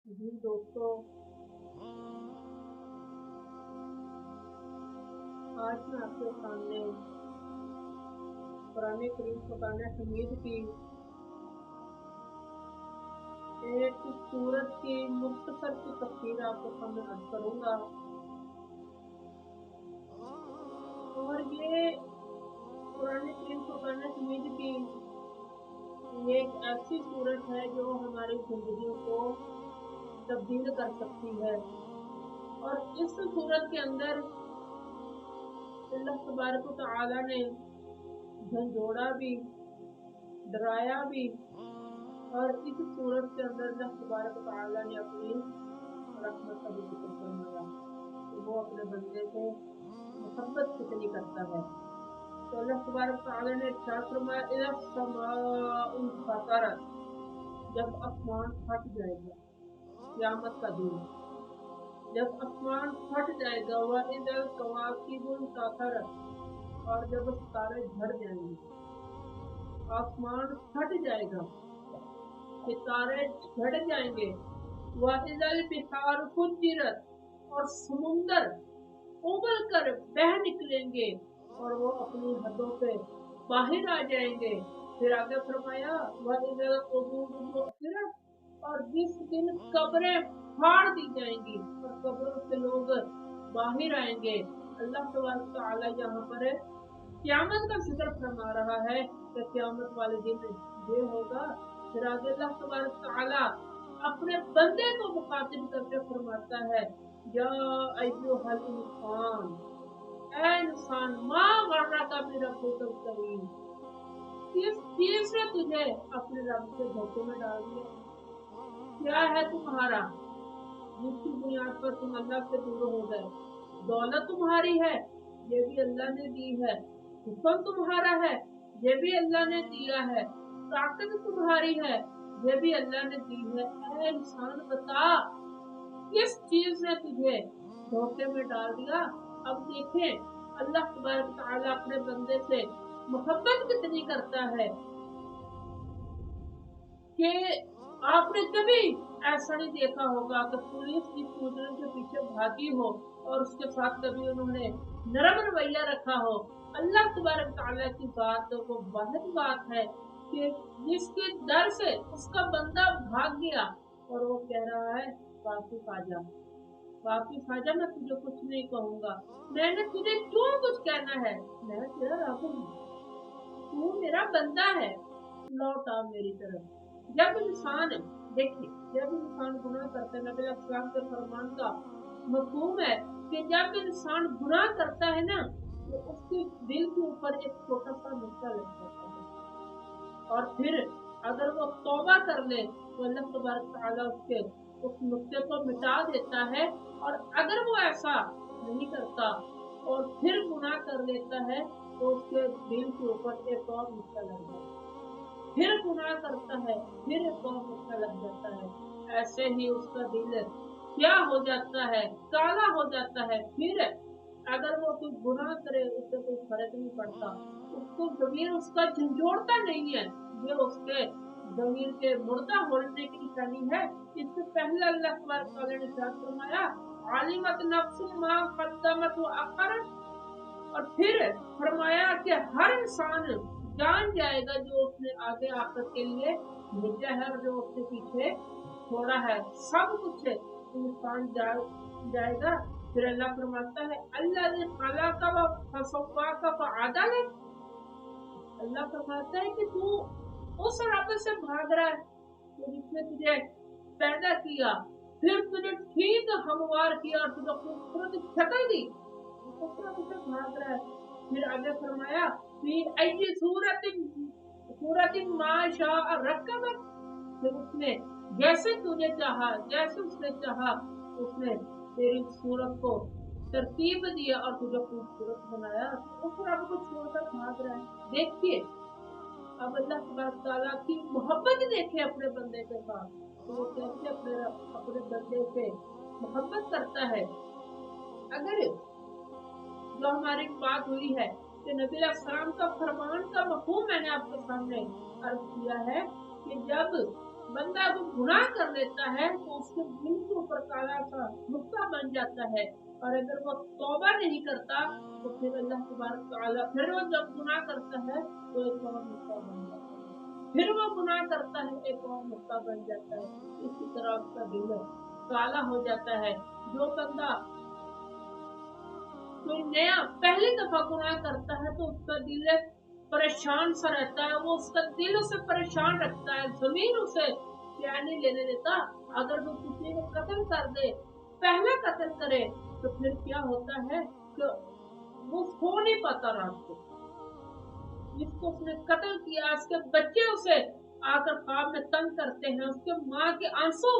जी दोस्तों, आज मैं आपके सामने कुरान करीम फुरकान हमीद की एक सूरत की मुख्तसर सी तफसीर आपके सामने अर्ज करूंगा। और ये कुरान करीम फुरकान हमीद की ये एक ऐसी सूरत है जो हमारी जिंदगी को तब्दील कर सकती है। और इस सूरत के अंदर अल्लाह तबारक व तआला ने झंझोड़ा भी, डराया भी, और इस सूरत के अंदर अल्लाह तबारक व तआला ने अपनी रहमत का भी जिक्र फरमाया कि वो अपने बंदे से मोहब्बत कितनी करता है। तो अल्लाह तबारक व तआला ने इरशाद फरमाया, इज़ा समाउन फतरत, जब आसमान फट जाएगा, क़यामत का दिन जब आसमान फट जाएगा, वह इज़ल कवाकिबुन तसरत, और जब सितारे झड़ जाएंगे। आसमान फट जाएगा, सितारे झड़ जाएंगे। वह इज़ल बिहार फुज्जिरत, और समुंदर उबल कर बह निकलेंगे और वो अपनी हदों से बाहर आ जाएंगे। फिर आगे फरमाया, वह इज़ल क़ुबूर बुअ्थिरत, और जिस दिन कब्रें फाड़ दी जाएंगी और कब्रों से लोग बाहर आएंगे। अल्लाह तबारक व तआला यहाँ पर क़यामत का जिक्र फरमा रहा है कि क़यामत वाले दिन ये होगा। फिर आगे अल्लाह तबारक व तआला अपने बंदे को मुखातिब करके फरमाता है, या अय्युहल इंसान, ऐ इंसान, मा गर्रका बिरब्बिकल करीम, किस चीज ने तुझे अपने रब से धोखे में डाल दिया? क्या है तुम्हारा जिसकी बुनियाद पर तुम अल्लाह से दूर हो गए? दौलत तुम्हारी है, ये भी अल्लाह ने दी है। हुक्म तुम्हारा है, ये भी अल्लाह ने दिया है। ताकत तुम्हारी है, ये भी अल्लाह ने दी है। ऐ इंसान, बता किस चीज ने तुझे धोखे में डाल दिया? अब देखें अल्लाह तबारक व तआला अपने बंदे से मोहब्बत कितनी करता है कि आपने कभी ऐसा नहीं देखा होगा कि पुलिस की चोरों के पीछे भागी हो और उसके साथ कभी उन्होंने नरम रवैया रखा हो। अल्लाह तबारक व तआला की बात तो वाहिद बात है कि जिसके डर से उसका बंदा भाग गया और वो कह रहा है, वापिस आ जा, वापिस आ जा, मैं तुझे कुछ नहीं कहूंगा, मैंने तुझे क्यों कुछ कहना है, मैं तेरा रब हूँ, तू मेरा बंदा है, लौट आ मेरी तरफ। जब इंसान, देखिए, जब इंसान गुनाह करता है, नबी इस्लाम के फरमान का मफहूम है कि जब इंसान गुनाह करता है ना, तो उसके दिल के ऊपर एक छोटा सा नुक्ता लग जाता है, और फिर अगर वो तौबा कर ले तो अल्लाह तबारक तआला उसके उस नुक्ते को मिटा देता है। और अगर वो ऐसा नहीं करता और फिर गुनाह कर लेता है तो उसके दिल के ऊपर एक और नुक्ता लग जाता है, फिर गुनाह करता है, फिर एक और नुक्ता लग जाता है। ऐसे ही उसका दिल क्या हो जाता है, काला हो जाता है। फिर अगर वो कोई गुनाह करे उससे कोई फर्क नहीं पड़ता, उसको ज़मीर उसका झंझोड़ता नहीं है, ये उसके ज़मीर के मुर्दा होने की निशानी है। इससे पहले अल्लाह तबारक व तआला ने इरशाद फरमाया, आलिमत नफ्सुम मा क़द्दमत व अख़रत, और फिर फरमाया कि हर इंसान जान जाएगा जो उसने आगे आखिरत के लिए भेजा है और जो उसने पीछे छोड़ा है, सब कुछ इंसान जाएगा। फिर अल्लाह फरमाता है, अल्लाज़ी खलक़ व फसव्वाक फ़अदल, अल्लाह फरमाता है कि तू उस रब से भाग रहा है तो जिसने तुझे पैदा किया, फिर तुझे ठीक हमवार किया और तुझे खूबसूरत शक्ल दी, उस रब से भाग रहा है। फिर आगे फरमाया, फी अय्यि सूरतिन मा शाअ रक्कबक, फिर उसने जैसे तुझे चाहा, जैसे उसने चाहा, उसने तेरी सूरत को तरतीब दिया और तुझे खूबसूरत बनाया। उस रब को छोड़कर भाग रहा है। देखिए, अब अल्लाह तबारक तआला की मोहब्बत देखे अपने बंदे के साथ, तो वो कैसे अपने बंदे से मोहब्बत करता है। अगर जो हमारी बात हुई है कि नबी अलैहिस्सलाम का फरमान का मफहूम मैंने आपके सामने अर्ज किया है कि जब बंदा को गुनाह कर लेता है तो उसके दिल के ऊपर काला सा नुक्ता बन जाता है, और अगर वो तौबा नहीं करता तो फिर अल्लाह तबारक तआला फिर वो जब गुनाह करता है तो एक और नुक्ता बन जाता है, फिर वो गुनाह करता है एक और नुक्ता बन जाता है। इसी तरह उसका दिल काला हो जाता है। जो बंदा कोई नया पहली दफा गुनाह करता है तो उसका दिल परेशान सा रहता है, वो उसका दिल उसे परेशान रखता है, जमीन उसे चैन नहीं लेने देता। अगर वो किसी को कत्ल कर दे, पहला कत्ल करे, तो फिर क्या होता है कि वो सो नहीं पाता रात को। जिसको उसने कत्ल किया, उसके बच्चे उसे आकर ख्वाब में तंग करते हैं, उसके माँ के आंसू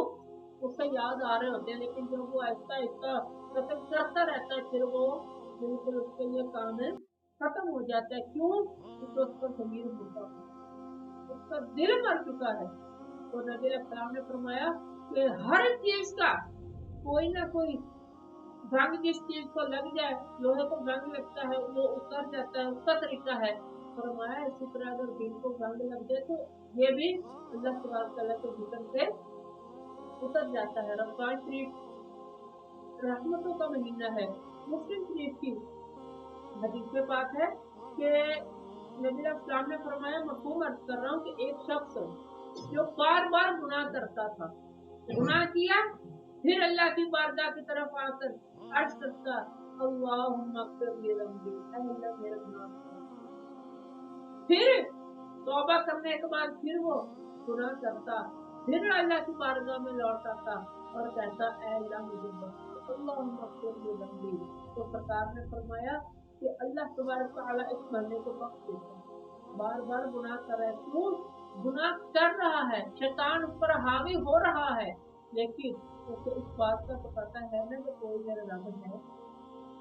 उसे याद आ रहे होते हैं, लेकिन जब वो आहिस्ता आहिस्ता कत्ल करता रहता है, फिर वो बिल्कुल उसके लिए काम है खत्म हो जाता है। क्यों? क्योंकि उसका जमीर मुर्दा, उसका दिल मर चुका है। तो नबी अलैहिस्सलाम ने फरमाया कि हर चीज का कोई ना कोई जंग जिस चीज को लग जाए, लोहे को जंग लगता है वो उतर जाता है, उसका तरीका है। फरमाया इसी तरह अगर दिल को जंग लग जाए तो ये भी अल्लाह तबारक तआला के जिक्र से उतर जाता है। रमजान शरीफ रहमतों का महीना है। मुस्लिम शरीफ की हदीस में बात है कि नबी अलैहिस्सलाम ने फरमाया, मफहूम अर्ज कर रहा हूँ कि एक शख्स जो बार बार गुनाह करता था, गुनाह किया, फिर अल्लाह की बारगाह की तरफ आकर अर्ज करता, अल्लाहुम्मा अग़फिर ली ज़ंबी, ऐ अल्लाह मेरा गुनाह माफ़ कर। फिर तौबा करने के बाद फिर वो गुनाह करता, फिर अल्लाह की बारगाह में लौट आता और कहता, ऐ अल्लाह मुझे बख्श दे, अल्लाहुम्मा अग़फिर ली ज़ंबी। तो सरकार ने फरमाया कि अल्लाह तबारक तआला इस बंदे को बख्श देता है। बार बार गुनाह कर रहा है, क्यों गुनाह कर रहा है, शैतान ऊपर हावी हो रहा है, लेकिन उसे इस बात का तो पता है ना कि कोई मेरा रब है,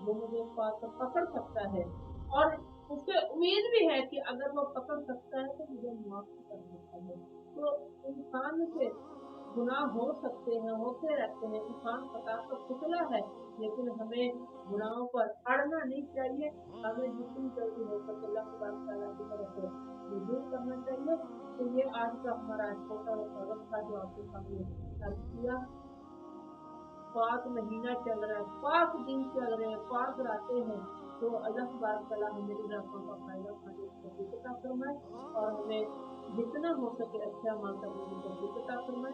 वो मुझे इस बात पर पकड़ सकता है, और उसे उम्मीद भी है कि अगर वो पकड़ सकता है तो मुझे माफ कर सकता है। तो इंसान से गुनाह हो सकते हैं, होते रहते हैं, इंसान खता का पुतला है, लेकिन हमें गुनाहों पर अड़ना नहीं चाहिए। हमें जितनी जल्दी हो सके अल्लाह सुब्हानहू तआला की तरफ से रुजू करना चाहिए। तो ये आज का हमारा छोटा सा वक्त था जो आपके सामने अर्ज किया। पाक महीना चल रहा है, पाक दिन चल रहे हैं, पाक रातें हैं, तो अल्लाह तबारक तआला हमें इन रातों का फायदा उठाने की तौफीक अता फरमाए, और हमें जितना हो सके अच्छे अमल करने की तौफीक अता फरमाए।